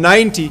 90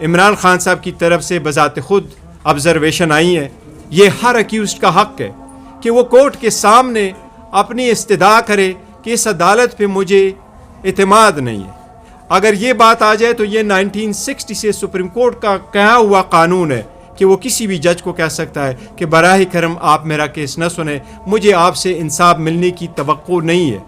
عمران خان صاحب کی طرف سے بذات خود آبزرویشن آئی ہیں، یہ ہر اکیوزڈ کا حق ہے کہ وہ کورٹ کے سامنے اپنی استدعا کرے کہ اس عدالت پہ مجھے اعتماد نہیں ہے. اگر یہ بات آ جائے تو یہ 1960 سے سپریم کورٹ کا کہا ہوا قانون ہے کہ وہ کسی بھی جج کو کہہ سکتا ہے کہ براہ کرم آپ میرا کیس نہ سنیں، مجھے آپ سے انصاف ملنے کی توقع نہیں ہے.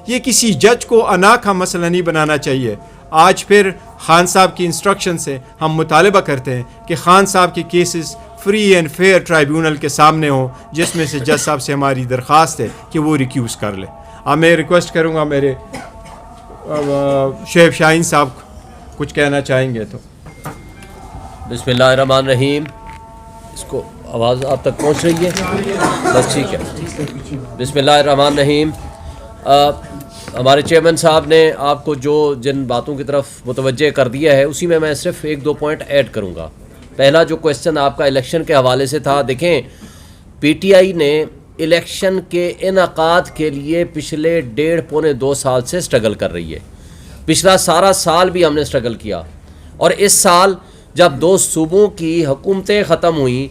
یہ کسی جج کو انا کا مسئلہ نہیں بنانا چاہیے. آج پھر خان صاحب کی انسٹرکشن سے ہم مطالبہ کرتے ہیں کہ خان صاحب کے cases free and fair tribunal کے سامنے ہوں، جس میں سے جج صاحب سے ہماری درخواست ہے کہ وہ ریکیوز کر لیں. اب میں ریکویسٹ کروں گا میرے شعیب شاہین صاحب کچھ کہنا چاہیں گے تو. بسم اللہ الرحمن الرحیم. اس کو آواز آپ تک پہنچ رہی ہے؟ بس ٹھیک ہے. بسم اللہ الرحمن الرحیم. ہمارے چیئرمین صاحب نے آپ کو جن باتوں کی طرف متوجہ کر دیا ہے، اسی میں صرف 1-2 پوائنٹ ایڈ کروں گا. پہلا جو کویسچن آپ کا الیکشن کے حوالے سے تھا، دیکھیں پی ٹی آئی نے الیکشن کے انعقاد کے لیے پچھلے 1.5-2 سال سے سٹرگل کر رہی ہے. پچھلا سارا سال بھی ہم نے سٹرگل کیا، اور اس سال جب 2 صوبوں کی حکومتیں ختم ہوئیں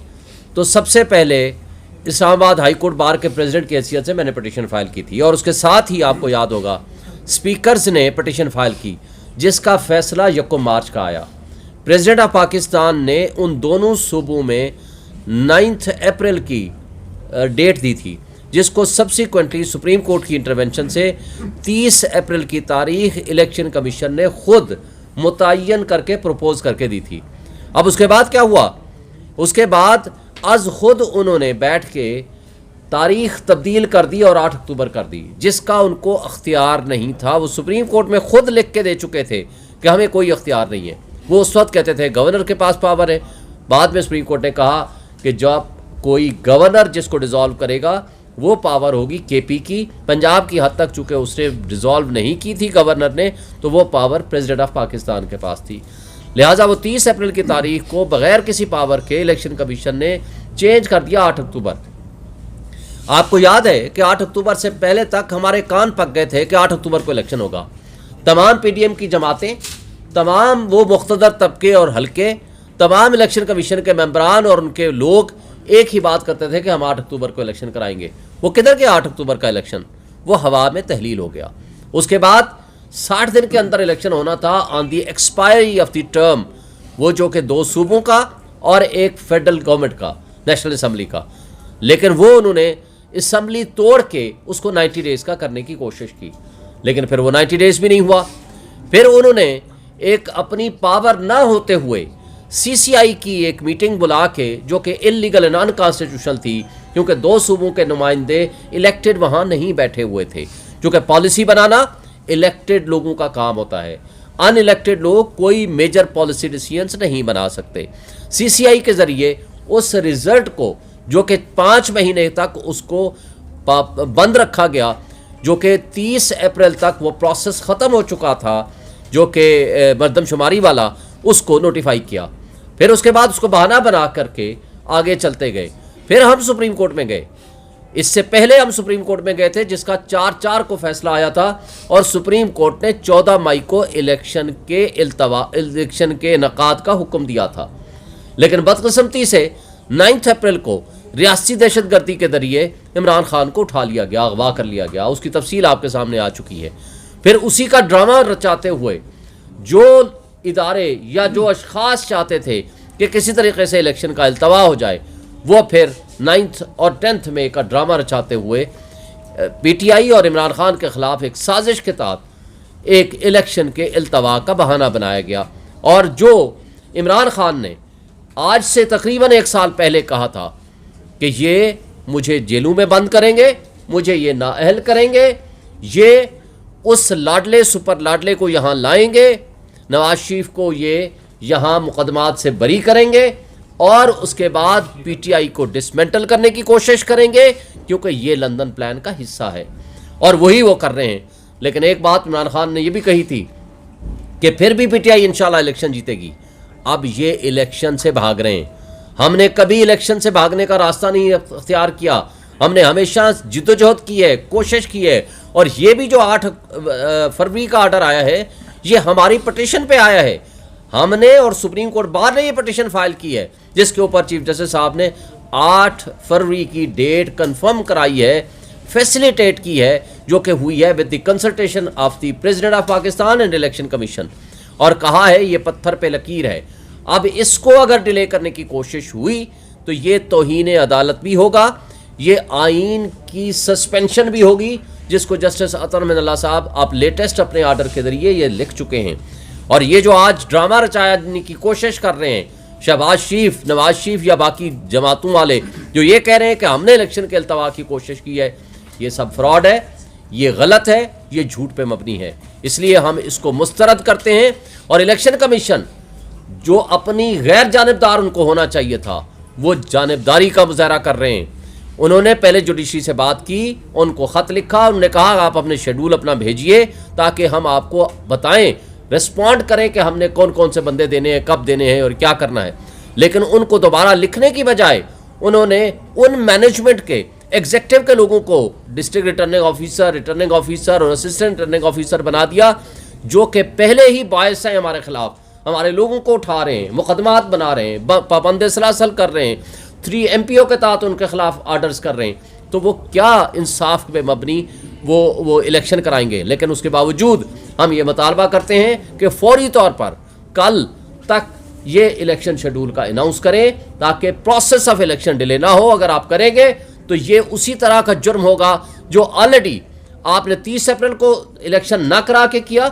تو سب سے پہلے اسلام آباد ہائی کورٹ بار کے پریزیڈنٹ کی حیثیت سے میں نے پٹیشن فائل کی تھی، اور اس کے ساتھ ہی آپ کو یاد ہوگا اسپیکرز نے پٹیشن فائل کی، جس کا فیصلہ 1 مارچ کا آیا. پریزیڈنٹ آف پاکستان نے ان دونوں صوبوں میں 9 اپریل کی ڈیٹ دی تھی، جس کو سبسیکوینٹلی سپریم کورٹ کی انٹرونشن سے 30 اپریل کی تاریخ الیکشن کمیشن نے خود متعین کر کے پروپوز کر کے دی تھی. اب اس کے بعد کیا ہوا؟ اس کے بعد از خود انہوں نے بیٹھ کے تاریخ تبدیل کر دی اور 8 اکتوبر کر دی، جس کا ان کو اختیار نہیں تھا. وہ سپریم کورٹ میں خود لکھ کے دے چکے تھے کہ ہمیں کوئی اختیار نہیں ہے. وہ اس وقت کہتے تھے گورنر کے پاس پاور ہے. بعد میں سپریم کورٹ نے کہا کہ جب کوئی گورنر جس کو ڈیزالو کرے گا وہ پاور ہوگی کے پی کی. پنجاب کی حد تک چونکہ اس نے ڈیزالو نہیں کی تھی گورنر نے، تو وہ پاور پریزیڈنٹ آف پاکستان کے پاس تھی. لہٰذا وہ 30 اپریل کی تاریخ کو بغیر کسی پاور کے الیکشن کمیشن نے چینج کر دیا 8 اکتوبر. آپ کو یاد ہے کہ 8 اکتوبر سے پہلے تک ہمارے کان پک گئے تھے کہ 8 اکتوبر کو الیکشن ہوگا. تمام پی ڈی ایم کی جماعتیں، تمام وہ مقتدر طبقے اور حلقے، تمام الیکشن کمیشن کے ممبران اور ان کے لوگ ایک ہی بات کرتے تھے کہ ہم 8 اکتوبر کو الیکشن کرائیں گے. وہ کدھر گیا 8 اکتوبر کا الیکشن؟ وہ ہوا میں تحلیل ہو گیا. اس کے بعد 60 دن کے اندر الیکشن ہونا تھا آن دی ایکسپائری آف دی ٹرم، وہ جو کہ 2 صوبوں کا اور ایک فیڈرل گورنمنٹ کا، نیشنل اسمبلی کا. لیکن وہ انہوں نے اسمبلی توڑ کے اس کو 90 ڈیز کا کرنے کی کوشش کی، لیکن پھر وہ 90 ڈیز بھی نہیں ہوا. پھر انہوں نے ایک اپنی پاور نہ ہوتے ہوئے سی سی آئی کی ایک میٹنگ بلا کے، جو کہ انلیگل اینڈ انکانسٹیٹیوشنل تھی، کیونکہ 2 صوبوں کے نمائندے الیکٹڈ وہاں نہیں بیٹھے ہوئے تھے. کیونکہ پالیسی بنانا الیکٹڈ لوگوں کا کام ہوتا ہے، ان الیکٹڈ لوگ کوئی میجر پالیسی ڈیسیژنز نہیں بنا سکتے. سی سی آئی کے ذریعے اس رزلٹ کو، جو کہ 5 مہینے تک اس کو بند رکھا گیا، جو کہ 30 اپریل تک وہ پروسیس ختم ہو چکا تھا، جو کہ مردم شماری والا، اس کو نوٹیفائی کیا. پھر اس کے بعد اس کو بہانہ بنا کر کے آگے چلتے گئے. پھر ہم سپریم کورٹ میں گئے. اس سے پہلے ہم سپریم کورٹ میں گئے تھے، جس کا 4-4 کو فیصلہ آیا تھا، اور سپریم کورٹ نے 14 مئی کو الیکشن کے انعقاد کا حکم دیا تھا. لیکن بدقسمتی سے 9 اپریل کو ریاستی دہشت گردی کے ذریعے عمران خان کو اٹھا لیا گیا، اغوا کر لیا گیا. اس کی تفصیل آپ کے سامنے آ چکی ہے. پھر اسی کا ڈرامہ رچاتے ہوئے جو ادارے یا جو اشخاص چاہتے تھے کہ کسی طریقے سے الیکشن کا التوا ہو جائے، وہ پھر 9 اور 10 مئی کا ڈرامہ رچاتے ہوئے پی ٹی آئی اور عمران خان کے خلاف ایک سازش کے تحت ایک الیکشن کے التوا کا بہانہ بنایا گیا. اور جو عمران خان نے آج سے تقریباً 1 سال پہلے کہا تھا کہ یہ مجھے جیلوں میں بند کریں گے، مجھے یہ نااہل کریں گے، یہ اس لاڈلے سپر لاڈلے کو یہاں لائیں گے، نواز شریف کو یہ یہاں مقدمات سے بری کریں گے، اور اس کے بعد پی ٹی آئی کو ڈسمنٹل کرنے کی کوشش کریں گے، کیونکہ یہ لندن پلان کا حصہ ہے، اور وہی وہ کر رہے ہیں. لیکن ایک بات عمران خان نے یہ بھی کہی تھی کہ پھر بھی پی ٹی آئی انشاءاللہ الیکشن جیتے گی. اب یہ الیکشن سے بھاگ رہے ہیں. ہم نے کبھی الیکشن سے بھاگنے کا راستہ نہیں اختیار کیا. ہم نے ہمیشہ جدوجہد کی ہے، کوشش کی ہے. اور یہ بھی جو 8 فروری کا آرڈر آیا ہے، یہ ہماری پٹیشن پہ آیا ہے. ہم نے اور سپریم کورٹ بار نے یہ پٹیشن فائل کی ہے جس کے اوپر چیف جسٹس صاحب نے 8 فروری کی ڈیٹ کنفرم کرائی ہے, فیسیلیٹیٹ کی ہے, جو کہ ہوئی ہے with the consultation of the president of Pakistan and election commission, اور کہا ہے یہ پتھر پہ لکیر ہے. اب اس کو اگر ڈیلے کرنے کی کوشش ہوئی تو یہ توہین عدالت بھی ہوگا, یہ آئین کی سسپینشن بھی ہوگی, جس کو جسٹس عطر من اللہ صاحب آپ لیٹسٹ اپنے آرڈر کے ذریعے یہ لکھ چکے ہیں. اور یہ جو آج ڈرامہ رچانے کی کوشش کر رہے ہیں شہباز شریف, نواز شریف یا باقی جماعتوں والے, جو یہ کہہ رہے ہیں کہ ہم نے الیکشن کے التوا کی کوشش کی ہے, یہ سب فراڈ ہے, یہ غلط ہے, یہ جھوٹ پہ مبنی ہے. اس لیے ہم اس کو مسترد کرتے ہیں. اور الیکشن کمیشن جو اپنی غیر جانبدار ان کو ہونا چاہیے تھا, وہ جانبداری کا مظاہرہ کر رہے ہیں. انہوں نے پہلے جوڈیشری سے بات کی, ان کو خط لکھا, انہوں نے کہا آپ اپنے شیڈول اپنا بھیجئے تاکہ ہم آپ کو بتائیں, ریسپونڈ کریں کہ ہم نے کون کون سے بندے دینے ہیں, کب دینے ہیں اور کیا کرنا ہے. لیکن ان کو دوبارہ لکھنے کی بجائے انہوں نے ان مینجمنٹ کے ایگزیکٹو کے لوگوں کو ڈسٹرکٹ ریٹرننگ آفیسر اور اسسٹنٹ ریٹرننگ آفیسر بنا دیا, جو کہ پہلے ہی باعث ہیں ہمارے خلاف, ہمارے لوگوں کو اٹھا رہے ہیں, مقدمات بنا رہے ہیں, پابند سلاسل کر رہے ہیں, 3 MPO کے تحت ان کے خلاف آرڈرز کر رہے ہیں. تو وہ کیا انصاف پہ مبنی وہ الیکشن کرائیں گے؟ لیکن اس کے باوجود ہم یہ مطالبہ کرتے ہیں کہ فوری طور پر کل تک یہ الیکشن شیڈول کا اناؤنس کریں تاکہ پروسیس آف الیکشن ڈیلے نہ ہو. اگر آپ کریں گے تو یہ اسی طرح کا جرم ہوگا جو آلریڈی آپ نے 30 اپریل کو الیکشن نہ کرا کے کیا,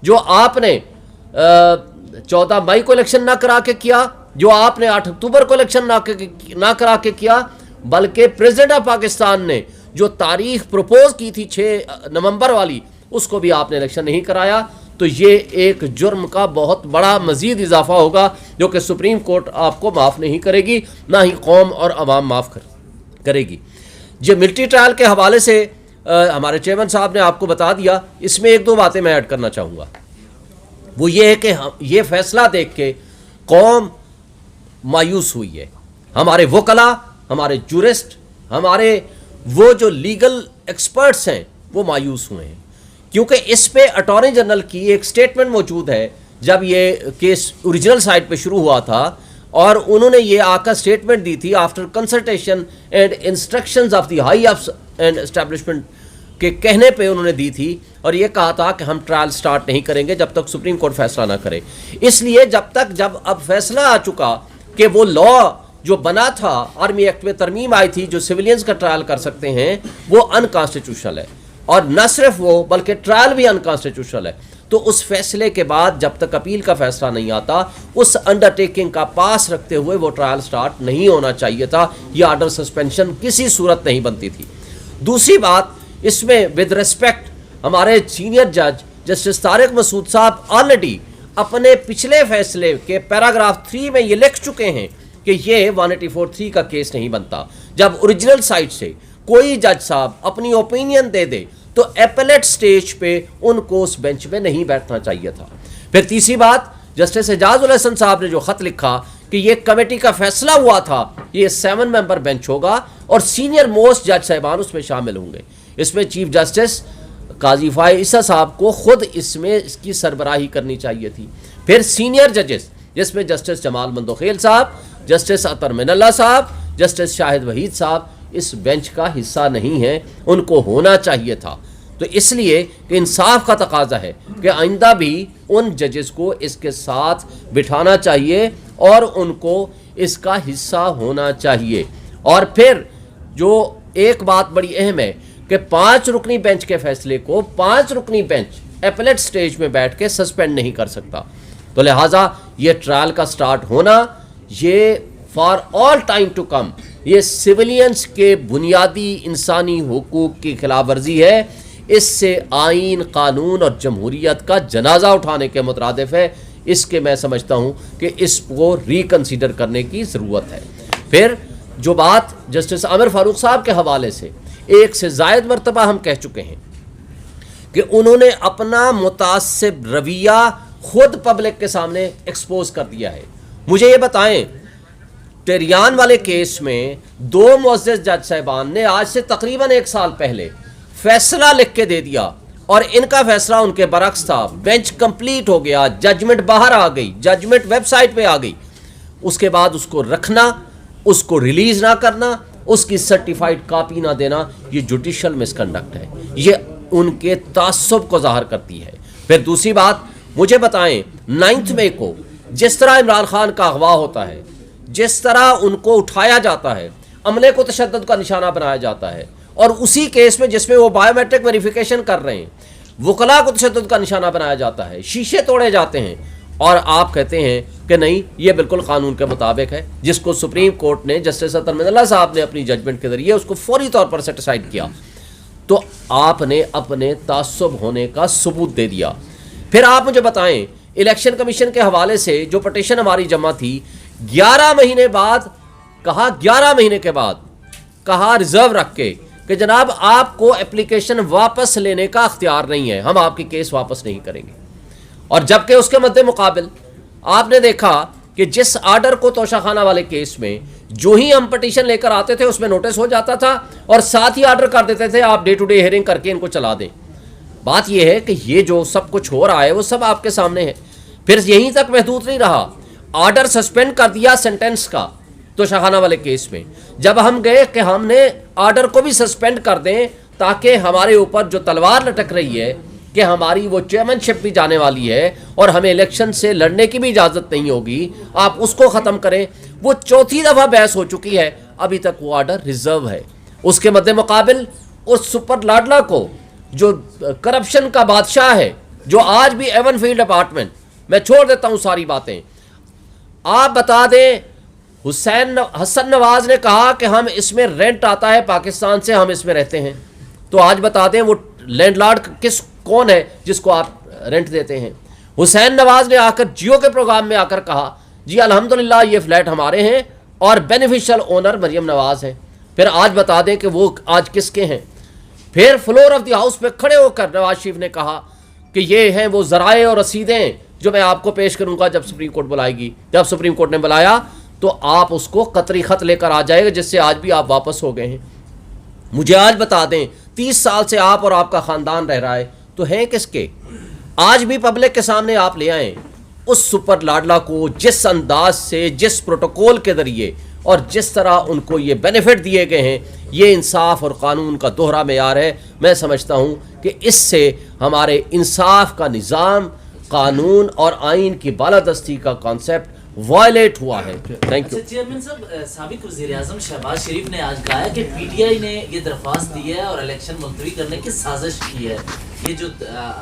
جو آپ نے 14 مئی کو الیکشن نہ کرا کے کیا, جو آپ نے 8 اکتوبر کو الیکشن نہ کرا کے کیا, بلکہ پریزیڈنٹ آف پاکستان نے جو تاریخ پروپوز کی تھی 6 نومبر والی, اس کو بھی آپ نے الیکشن نہیں کرایا. تو یہ ایک جرم کا بہت بڑا مزید اضافہ ہوگا جو کہ سپریم کورٹ آپ کو معاف نہیں کرے گی, نہ ہی قوم اور عوام معاف کرے گی. جو ملٹری ٹرائل کے حوالے سے ہمارے چیئرمین صاحب نے آپ کو بتا دیا, اس میں 1-2 باتیں میں ایڈ کرنا چاہوں گا. وہ یہ ہے کہ یہ فیصلہ دیکھ کے قوم مایوس ہوئی ہے, ہمارے وکلا, ہمارے جورسٹ, ہمارے وہ جو لیگل ایکسپرٹس ہیں وہ مایوس ہوئے ہیں, کیونکہ اس پہ اٹارنی جنرل کی ایک سٹیٹمنٹ موجود ہے جب یہ کیس اوریجنل سائٹ پہ شروع ہوا تھا, اور انہوں نے یہ آ کر سٹیٹمنٹ دی تھی after consultation and instructions of the high and establishment کے کہنے پہ انہوں نے دی تھی, اور یہ کہا تھا کہ ہم ٹرائل سٹارٹ نہیں کریں گے جب تک سپریم کورٹ فیصلہ نہ کرے. اس لیے جب اب فیصلہ آ چکا کہ وہ لا جو بنا تھا آرمی ایکٹ میں ترمیم آئی تھی جو سویلینز کا ٹرائل کر سکتے ہیں, وہ انکانسٹیٹیوشنل ہے, اور نہ صرف وہ بلکہ ٹرائل بھی انکانسٹیٹیوشنل ہے. تو اس فیصلے کے بعد جب تک اپیل کا فیصلہ نہیں آتا, اس انڈرٹیکنگ کا پاس رکھتے ہوئے وہ ٹرائل سٹارٹ نہیں ہونا چاہیے تھا, یہ آرڈر سسپینشن کسی صورت نہیں بنتی تھی. دوسری بات, اس میں ود ریسپیکٹ ہمارے سینئر جج جسٹس طارق مسعود صاحب آلریڈی اپنے پچھلے فیصلے کے پیراگراف 3 میں یہ لکھ چکے ہیں کہ یہ 184(3) کا کیس نہیں بنتا. جب اوریجنل سائٹ سے کوئی جج صاحب اپنی اوپینین دے دے تو ایپلیٹ سٹیج پہ ان کو اس بینچ میں نہیں بیٹھنا چاہیے تھا. پھر تیسری بات, جسٹس اعجاز الحسن صاحب نے جو خط لکھا کہ یہ کمیٹی کا فیصلہ ہوا تھا, یہ 7 ممبر بینچ ہوگا اور سینئر موسٹ جج صاحبان اس میں شامل ہوں گے. اس میں چیف جسٹس قاضی فائز عیسیٰ صاحب کو خود اس میں اس کی سربراہی کرنی چاہیے تھی. پھر سینئر ججز جس میں جسٹس جمال مندوخیل صاحب, جسٹس عطر من اللہ صاحب, جسٹس شاہد وحید صاحب اس بینچ کا حصہ نہیں ہیں, ان کو ہونا چاہیے تھا. تو اس لیے کہ انصاف کا تقاضا ہے کہ آئندہ بھی ان ججز کو اس کے ساتھ بٹھانا چاہیے اور ان کو اس کا حصہ ہونا چاہیے. اور پھر جو ایک بات بڑی اہم ہے کہ 5 رکنی بینچ کے فیصلے کو 5 رکنی بینچ ایپلیٹ سٹیج میں بیٹھ کے سسپینڈ نہیں کر سکتا. تو لہٰذا یہ ٹرائل کا سٹارٹ ہونا یہ for all time to come یہ سویلینز کے بنیادی انسانی حقوق کی خلاف ورزی ہے. اس سے آئین, قانون اور جمہوریت کا جنازہ اٹھانے کے مترادف ہے. اس کے میں سمجھتا ہوں کہ اس کو ریکنسیڈر کرنے کی ضرورت ہے. پھر جو بات جسٹس عامر فاروق صاحب کے حوالے سے 1 سے زائد مرتبہ ہم کہہ چکے ہیں کہ انہوں نے اپنا متعصب رویہ خود پبلک کے سامنے ایکسپوز کر دیا ہے. مجھے یہ بتائیں, ٹیریان والے کیس میں 2 معزز جج صاحبان نے آج سے تقریباً 1 سال پہلے فیصلہ لکھ کے دے دیا اور ان کا فیصلہ ان کے برعکس تھا. بینچ کمپلیٹ ہو گیا, ججمنٹ باہر آ گئی, ججمنٹ ویب سائٹ پہ آ گئی. اس کے بعد اس کو رکھنا, اس کو ریلیز نہ کرنا, اس کی سرٹیفائڈ کاپی نہ دینا, یہ جوڈیشل مس کنڈکٹ ہے. یہ ان کے تعصب کو ظاہر کرتی ہے. پھر دوسری بات, مجھے بتائیں 9 مئی کو جس طرح عمران خان کا اغوا ہوتا ہے, جس طرح ان کو اٹھایا جاتا ہے, عملے کو تشدد کا نشانہ بنایا جاتا ہے, اور اسی کیس میں جس میں وہ بائیو میٹرک ویریفیکیشن کر رہے ہیں وکلاء کو تشدد کا نشانہ بنایا جاتا ہے, شیشے توڑے جاتے ہیں, اور آپ کہتے ہیں کہ نہیں یہ بالکل قانون کے مطابق ہے, جس کو سپریم کورٹ نے جسٹس عطر مدنی صاحب نے اپنی ججمنٹ کے ذریعے اس کو فوری طور پر سیٹیسفائڈ کیا. تو آپ نے اپنے تعصب ہونے کا ثبوت دے دیا. پھر آپ مجھے بتائیں, الیکشن کمیشن کے حوالے سے جو پٹیشن ہماری جمع تھی 11 مہینے بعد کہا, 11 مہینے کے بعد کہا ریزرو رکھ کے کہ جناب آپ کو اپلیکیشن واپس لینے کا اختیار نہیں ہے, ہم آپ کی کیس واپس نہیں کریں گے. اور جبکہ اس کے مد مقابل آپ نے دیکھا کہ جس آرڈر کو توشہ خانہ والے کیس میں جو ہی ہم پٹیشن لے کر آتے تھے اس میں نوٹس ہو جاتا تھا, اور ساتھ ہی آرڈر کر دیتے تھے آپ ڈے ٹو ڈے ہیئرنگ کر کے ان کو چلا دیں. بات یہ ہے کہ یہ جو سب کچھ ہو رہا ہے وہ سب آپ کے سامنے ہے. پھر یہیں تک محدود نہیں رہا, آرڈر سسپینڈ کر دیا سینٹنس کا توشہ خانہ والے کیس میں. جب ہم گئے کہ ہم نے آرڈر کو بھی سسپینڈ کر دیں تاکہ ہمارے اوپر جو تلوار لٹک رہی ہے کہ ہماری وہ چیئرمین شپ بھی جانے والی ہے اور ہمیں الیکشن سے لڑنے کی بھی اجازت نہیں ہوگی, آپ اس کو ختم کریں. وہ چوتھی دفعہ بحث ہو چکی ہے, ابھی تک وہ آرڈر ریزرو ہے. اس کے مد مقابل اس سپر لاڈلا کو جو کرپشن کا بادشاہ ہے, جو آج بھی ایون فیلڈ اپارٹمنٹ, میں چھوڑ دیتا ہوں ساری باتیں, آپ بتا دیں حسن نواز نے کہا کہ ہم اس میں رینٹ آتا ہے پاکستان سے, ہم اس میں رہتے ہیں. تو آج بتا دیں وہ لینڈ لارڈ کون ہے جس کو آپ رینٹ دیتے ہیں. حسین نواز نے آ کر جیو کے پروگرام میں آ کر کہا جی الحمدللہ یہ فلیٹ ہمارے ہیں اور بینیفیشل اونر مریم نواز ہے. پھر آج بتا دیں کہ وہ آج کس کے ہیں. پھر فلور آف دی ہاؤس پہ کھڑے ہو کر نواز شریف نے کہا کہ یہ ہیں وہ ذرائع اور رسیدیں جو میں آپ کو پیش کروں گا جب سپریم کورٹ بلائے گی. جب سپریم کورٹ نے بلایا تو آپ اس کو قطری خط لے کر آ جائے گا, جس سے آج بھی آپ واپس ہو گئے ہیں. مجھے آج بتا دیں 30 سال سے آپ اور آپ کا خاندان رہ رہا ہے تو ہیں کس کے. آج بھی پبلک کے سامنے آپ لے آئیں اس سپر لاڈلا کو, جس انداز سے, جس پروٹوکول کے ذریعے اور جس طرح ان کو یہ بینیفٹ دیے گئے ہیں. یہ انصاف اور قانون کا دوہرا معیار ہے. میں سمجھتا ہوں کہ اس سے ہمارے انصاف کا نظام, قانون اور آئین کی بالادستی کا کانسیپٹ وائلیٹ ہوا ہے. Thank you. چیئرمین صاحب, سابق وزیر اعظم شہباز شریف نے آج کہا ہے کہ پی ٹی آئی نے یہ درخواست دی ہے اور الیکشن ملتوی کرنے کی سازش کی ہے, یہ جو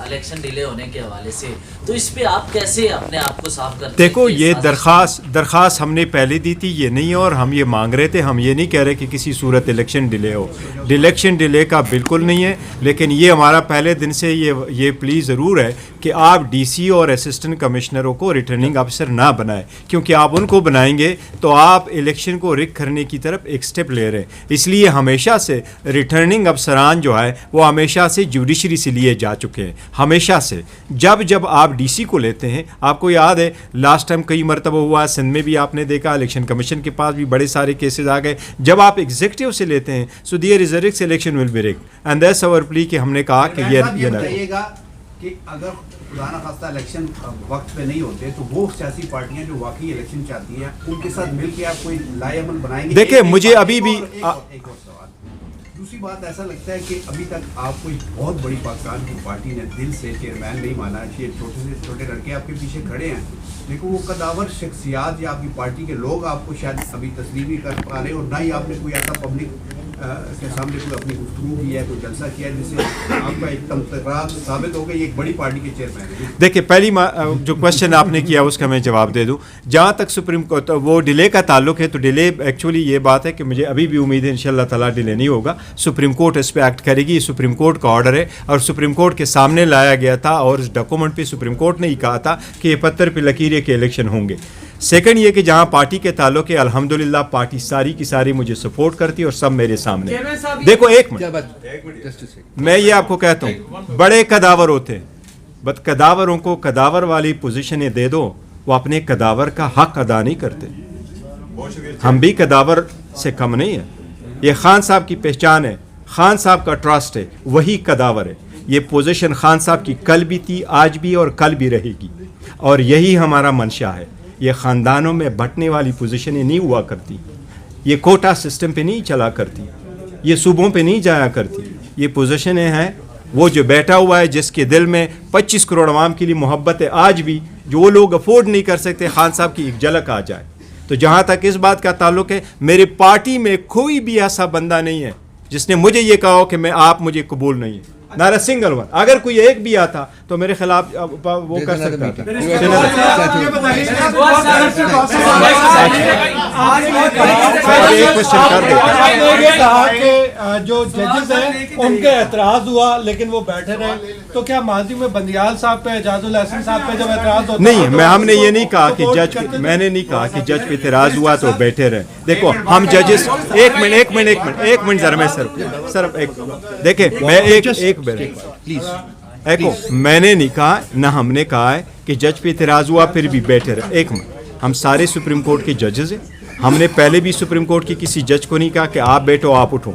الیکشن ڈیلے ہونے کے حوالے سے, تو اس پہ آپ کیسے اپنے آپ کو صاف کرتے ہیں؟ دیکھو یہ درخواست ہم نے پہلے دی تھی, یہ نہیں, اور ہم یہ مانگ رہے تھے. ہم یہ نہیں کہہ رہے کہ کسی صورت الیکشن ڈیلے ہو, الیکشن ڈیلے کا بالکل نہیں ہے. لیکن یہ ہمارا پہلے دن سے یہ پلی ضرور ہے کہ آپ ڈی سی اور اسسٹنٹ کمشنروں کو ریٹرننگ افسر نہ بنائیں, کیونکہ آپ ان کو بنائیں گے تو آپ الیکشن کو رک کرنے کی طرف ایک سٹیپ لے رہے ہیں. اس لیے ہمیشہ سے ریٹرننگ افسران جو ہے وہ ہمیشہ سے جوڈیشری سے لیے جا چکے ہیں, ہمیشہ سے. جب آپ ڈی سی کو لیتے ہیں, آپ کو یاد ہے لاسٹ ٹائم کئی مرتبہ ہوا, سندھ میں بھی آپ نے دیکھا, الیکشن کمیشن کے پاس بھی بڑے سارے کیسز آ گئے. جب آپ ایگزیکٹو سے لیتے ہیں so there is a risk election will be rigged, and that's our plea کہ ہم نے کہا کہ یہ بتائیے گا کہ اگر خدا نخواستہ الیکشن وقت پہ نہیں ہوتے تو وہ سیاسی پارٹیاں جو واقعی الیکشن چاہتی ہیں ان کے ساتھ مل کے آپ کوئی لائے عمل بنائیں گے؟ دیکھیں مجھے ابھی بھی ایک اور سوال, دوسری بات ایسا لگتا ہے کہ ابھی تک آپ کوئی بہت بڑی پاکستان کی پارٹی نے دل سے چیئرمین نہیں مانا. یہ چھوٹے سے چھوٹے لڑکے آپ کے پیچھے کھڑے ہیں, لیکن وہ قداور شخصیات یا آپ کی پارٹی کے لوگ آپ کو شاید ابھی تسلیم نہیں کر پا رہے, اور نہ ہی آپ نے کوئی ایسا پبلک کے سامنے کوئی اپنی گفتگو کی ہے, کوئی جلسہ کیا ہے جس سے آپ کا ایک تمطراق ثابت ہو گیا یہ ایک بڑی پارٹی کے چیئرمین ہے. دیکھیں پہلی جو کوشچن آپ نے کیا اس کا میں جواب دے دوں. جہاں تک سپریم کورٹ وہ ڈیلے کا تعلق ہے تو ڈیلے ایکچولی یہ بات ہے کہ مجھے ابھی بھی امید ہے انشاءاللہ تعالیٰ ڈیلے نہیں ہوگا. سپریم کورٹ اس پہ ایکٹ کرے گی, یہ سپریم کورٹ کا آرڈر ہے اور سپریم کورٹ کے سامنے لایا گیا تھا, اور اس ڈاکومنٹ پہ سپریم کورٹ نے ہی کہا تھا کہ یہ پتھر پہ لکیر کے الیکشن ہوں گے. سیکنڈ یہ کہ جہاں پارٹی کے تعلق ہے الحمدللہ پارٹی ساری کی ساری مجھے سپورٹ کرتی اور سب میرے سامنے. دیکھو ایک منٹ میں یہ آپ کو کہتا ہوں, بڑے قداور ہوتے ہیں, بٹ قداوروں کو قداور والی پوزیشنیں دے دو, وہ اپنے قداور کا حق ادا نہیں کرتے. ہم بھی قداور سے کم نہیں ہیں. یہ خان صاحب کی پہچان ہے, خان صاحب کا ٹرسٹ ہے, وہی قداور ہے. یہ پوزیشن خان صاحب کی کل بھی تھی, آج بھی اور کل بھی رہے گی, اور یہی ہمارا منشا ہے. یہ خاندانوں میں بٹنے والی پوزیشنیں نہیں ہوا کرتی, یہ کوٹا سسٹم پہ نہیں چلا کرتی, یہ صوبوں پہ نہیں جایا کرتی. یہ پوزیشنیں ہیں وہ جو بیٹھا ہوا ہے جس کے دل میں 25 کروڑ عوام کے لیے محبت ہے آج بھی, جو وہ لوگ افورڈ نہیں کر سکتے خان صاحب کی ایک جھلک آ جائے. تو جہاں تک اس بات کا تعلق ہے, میری پارٹی میں کوئی بھی ایسا بندہ نہیں ہے جس نے مجھے یہ کہا ہو کہ آپ مجھے قبول نہیں ہے. نارا سنگل ون. اگر کوئی ایک بھی آتا تو میرے خلاف وہ کر سکتا تھا. جو ججز ہیں ان کے اعتراض ہوا لیکن وہ بیٹھے رہے, تو کیا ماضی میں بندیال صاحب پہ, اعجاز الحسن صاحب پہ جب اعتراض ہوتا نہیں, ہم نے یہ نہیں کہا کہ جج, میں نے نہیں کہا کہ جج پہ اعتراض ہوا تو بیٹھے رہے. دیکھو ہم ججز, ایک منٹ ذرا میں سر دیکھیں میں ایک میں نے نہیں کہا, نہ ہم نے کہا ہے کہ جج پہ اعتراض ہوا پھر بھی بیٹھے رہے. ایک منٹ, ہم سارے سپریم کورٹ کے ججز ہیں. ہم نے پہلے بھی سپریم کورٹ کی کسی جج کو نہیں کہا کہ آپ بیٹھو آپ اٹھو.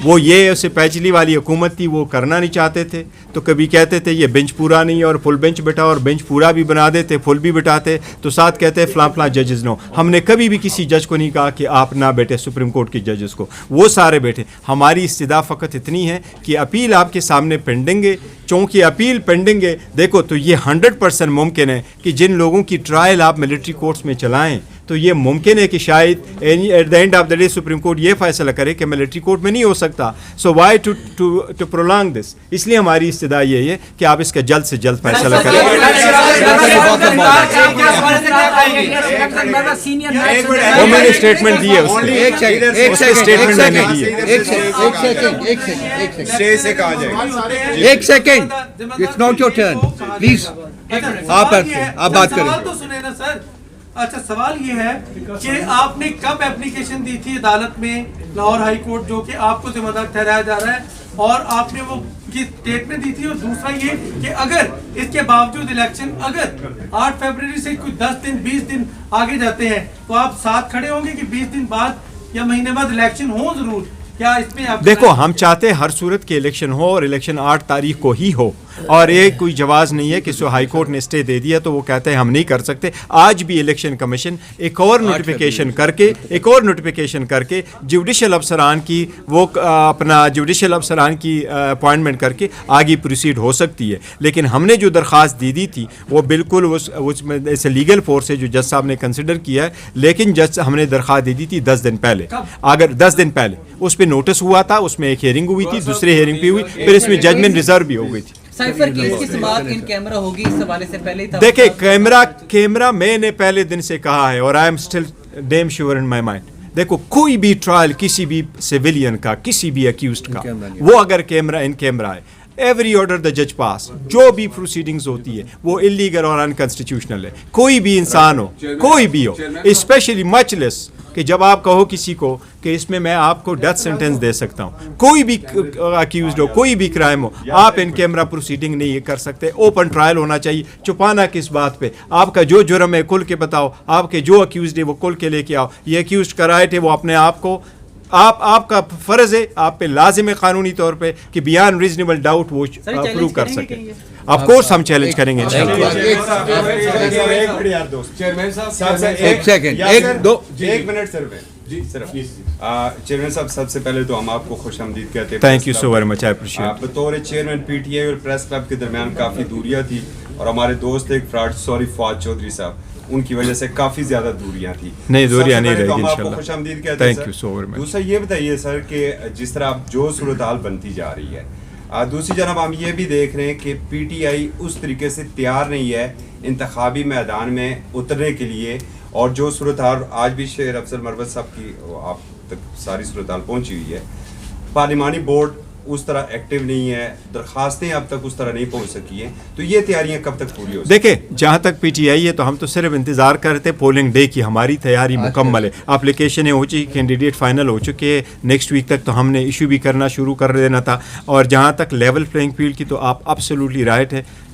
وہ یہ اسے پچھلی والی حکومت تھی, وہ کرنا نہیں چاہتے تھے, تو کبھی کہتے تھے یہ بینچ پورا نہیں ہے اور فل بینچ بٹھاؤ, اور بینچ پورا بھی بنا دیتے, فل بھی بٹھاتے, تو ساتھ کہتے فلاں فلاں ججز نو. ہم نے کبھی بھی کسی جج کو نہیں کہا کہ آپ نہ بیٹھے سپریم کورٹ کے ججز کو, وہ سارے بیٹھے. ہماری استدعا فقط اتنی ہے کہ اپیل آپ کے سامنے پینڈنگ ہے, چونکہ اپیل پینڈنگ ہے. دیکھو تو یہ 100% ممکن ہے کہ جن لوگوں کی ٹرائل آپ ملٹری کورٹس میں چلائیں, تو یہ ممکن ہے کہ شاید at the end of the day supreme court یہ فیصلہ کرے کہ ملٹری کورٹ میں نہیں ہو سکتا. سو وائی ٹو پرولانگ دس. اس لیے ہماری استدعا یہ ہے کہ آپ اس کا جلد سے جلد فیصلہ کریں. وہ میں نے اسٹیٹمنٹ دی ہے, اس کے اسٹیٹمنٹ میں نے دی ہے. ایک second, it's not your turn please, آپ بات کریں. اچھا سوال یہ ہے کہ آپ نے کب اپلیکیشن دی تھی عدالت میں لاہور ہائی کورٹ, جو کہ آپ کو ذمہ دار ٹھہرایا جا رہا ہے, اور آپ نے وہ اسٹیٹمنٹ دی تھی؟ اور دوسرا یہ کہ اگر اس کے باوجود الیکشن اگر 8 فروری سے کوئی 10 دن 20 دن آگے جاتے ہیں تو آپ ساتھ کھڑے ہوں گے کہ 20 دن بعد یا مہینے بعد الیکشن ہو ضرور؟ کیا اس میں آپ دیکھو ہم چاہتے ہیں ہر صورت کے الیکشن ہو, اور الیکشن 8 تاریخ کو ہی ہو, اور یہ کوئی جواز نہیں ہے کہ سو ہائی کورٹ نے اسٹے دے دیا تو وہ کہتے ہیں ہم نہیں کر سکتے. آج بھی الیکشن کمیشن ایک اور نوٹیفیکیشن کر کے جوڈیشل افسران کی وہ اپنا جوڈیشل افسران کی اپوائنٹمنٹ کر کے آگے پروسیڈ ہو سکتی ہے. لیکن ہم نے جو درخواست دی تھی وہ بالکل اس میں ایسے لیگل فورس ہے جو جج صاحب نے کنسیڈر کیا ہے, لیکن جج ہم نے درخواست دی تھی 10 دن پہلے. اگر 10 دن پہلے اس پہ نوٹس ہوا تھا, اس میں ایک ہیئرنگ ہوئی تھی, دوسرے ہیئرنگ پہ ہوئی, پھر اس میں ججمنٹ ریزرو بھی ہو گئی تھی. سائفر کیس کی سماعت ان کیمرہ ہوگی, اس حوالے سے پہلے ہی تھا. دیکھیں کیمرہ میں نے پہلے دن سے کہا ہے, اور I am still damn sure in my mind. دیکھو کوئی بھی ٹرائل کسی بھی سویلین کا, کسی بھی اکیوزڈ کا, وہ اگر کیمرہ ان کیمرہ ہے, ایوری آرڈر دا جج پاس, جو بھی پروسیڈنگز ہوتی ہے وہ انلیگل اور انکانسٹیٹیوشنل ہے. کوئی بھی انسان ہو, کوئی بھی ہو, اسپیشلی مچ لیس کہ جب آپ کہو کسی کو کہ اس میں آپ کو ڈیتھ سینٹنس دے سکتا ہوں, کوئی بھی اکیوزڈ ہو, کوئی بھی کرائم ہو, آپ ان کیمرہ پروسیڈنگ نہیں کر سکتے. اوپن ٹرائل ہونا چاہیے. چھپانا کس بات پہ؟ آپ کا جو جرم ہے کھل کے بتاؤ, آپ کے جو اکیوزڈ ہے وہ کھل کے لے کے آؤ. یہ اکیوزڈ کا رائٹ ہے, وہ اپنے آپ کو آپ کا فرض ہے, آپ پہ لازم ہے قانونی طور پہ کہ بیان ریزنیبل ڈاؤٹ وہ پروو کر سکیں. آف کورس ہم چیلنج کریں گے انشاءاللہ. چیئرمین صاحب سب سے پہلے تو ہم آپ کو خوش آمدید کہتے ہیں. Thank you so very much, I appreciate. بطور چیئرمین پی ٹی آئی اور پریس کلب کے درمیان کافی دوریاں تھی, اور ہمارے دوست ایک فواد چودھری صاحب, ان کی وجہ سے کافی زیادہ دوریاں تھیں. نہیں, دوریاں نہیں رہی انشاءاللہ. ہم آپ کو خوش آمدید کہتے ہیں. Thank you so very much. دوسرا یہ بتائیے سر کہ جس طرح اب جو صورتحال بنتی جا رہی ہے, دوسری جانب ہم یہ بھی دیکھ رہے ہیں کہ پی ٹی آئی اس طریقے سے تیار نہیں ہے انتخابی میدان میں اترنے کے لیے, اور جو صورتحال آج بھی شیر افضل مروت صاحب کی آپ تک ساری صورتحال پہنچی ہوئی ہے, پارلیمانی بورڈ اس طرح ایکٹیو نہیں ہے, درخواستیں اب تک اس طرح نہیں پہنچ سکی ہیں, تو یہ تیاریاں کب تک پوری ہو سکتی ہیں؟ دیکھیں جہاں تک پی ٹی آئی ہے تو ہم تو صرف انتظار کرتے پولنگ ڈے کی. ہماری تیاری مکمل ہے, اپلیکیشنیں ہو چکی, کینڈیڈیٹ فائنل ہو چکے ہیں. نیکسٹ ویک تک تو ہم نے ایشو بھی کرنا شروع کر دینا تھا. اور جہاں تک لیول پلینگ فیلڈ کی, تو آپ ایبسلیوٹلی رائٹ ہے,